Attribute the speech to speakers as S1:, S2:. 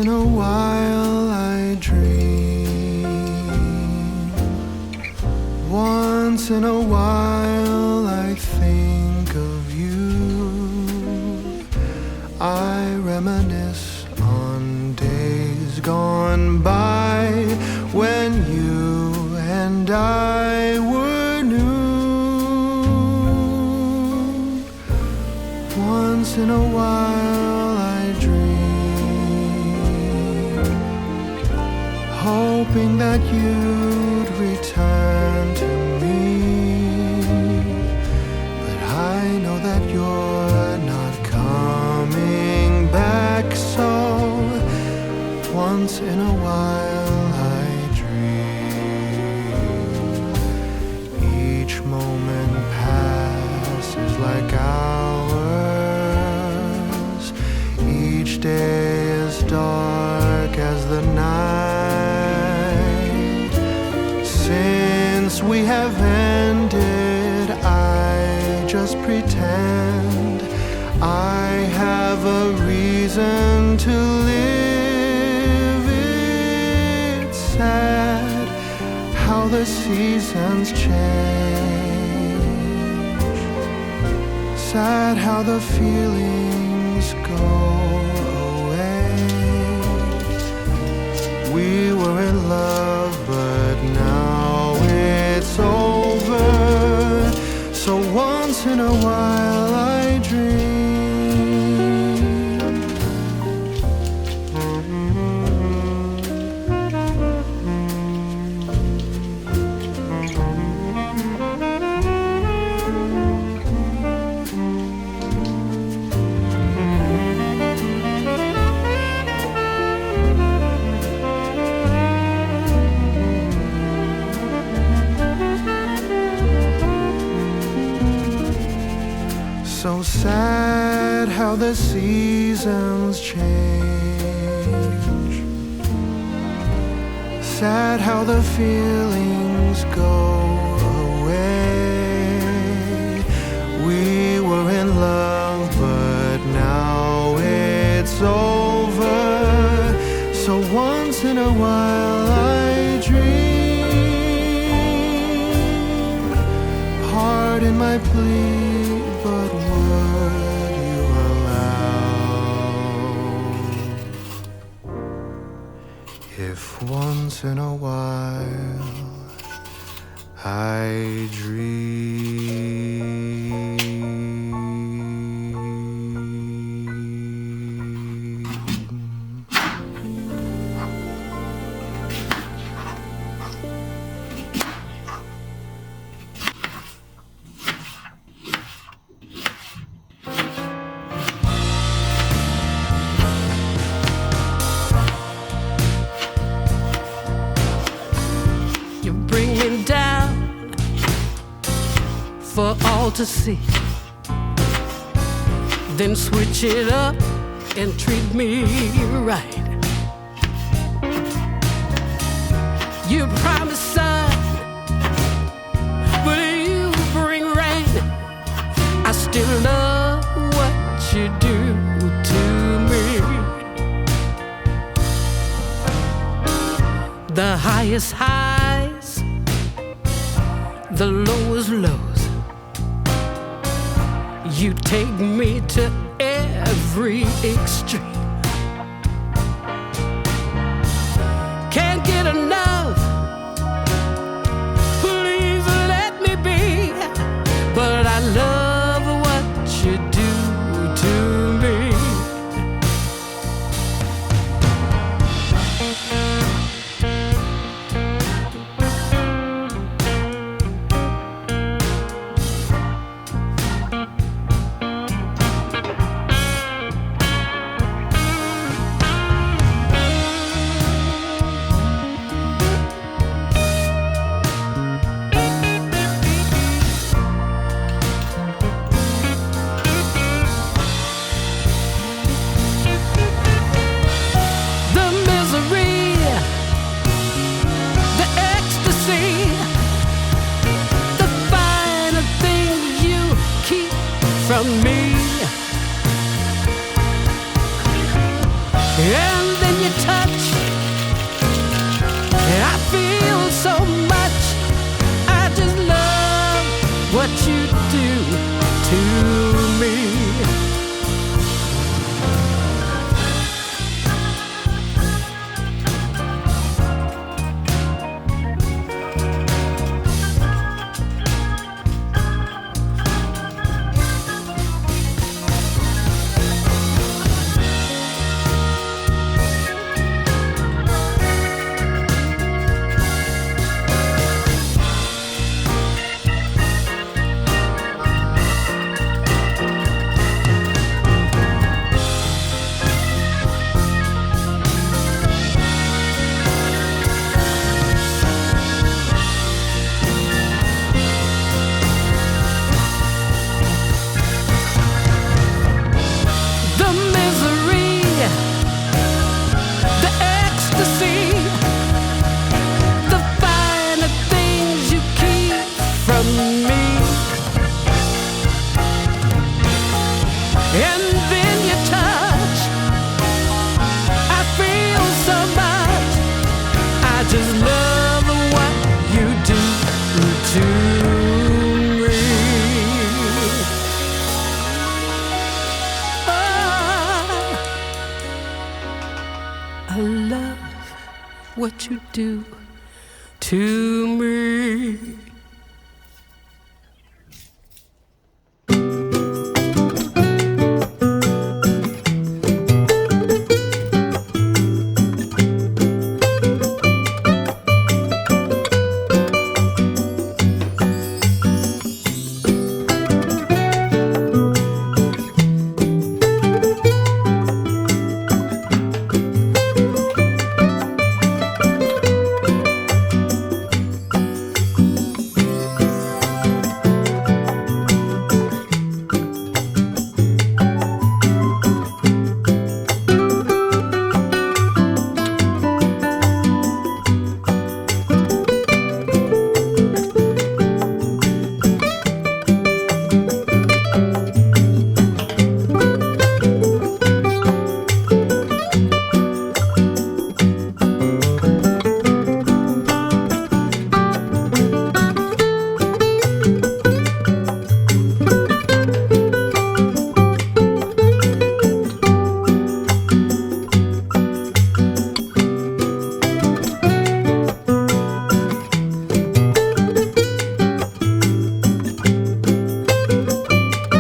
S1: in a while I dream. Once in a while I think of you. I reminisce on days gone by when you and I were new. Once in a while I dream, hoping that you'd return to me. But I know that you're not coming back, so once in a while I dream. Each moment passes like hours. Each day is dark as the night. Since we have ended, I just pretend I have a reason to live. It's sad how the seasons change. Sad how the feelings go away. We were in love, but now it's over. So once in a while I dream. So sad how the seasons change. Sad how the feelings go away. We were in love, but now it's over. So once in a while I dream. Pardon my plea, but would you allow if once in a while I dream?
S2: For all to see, then switch it up and treat me right. You promised sun, but you bring rain. I still love what you do to me. The highest highs, the lowest lows. You take me to every extreme. Can't get enough. Please let me be. But I love what you do to me. what you do to me.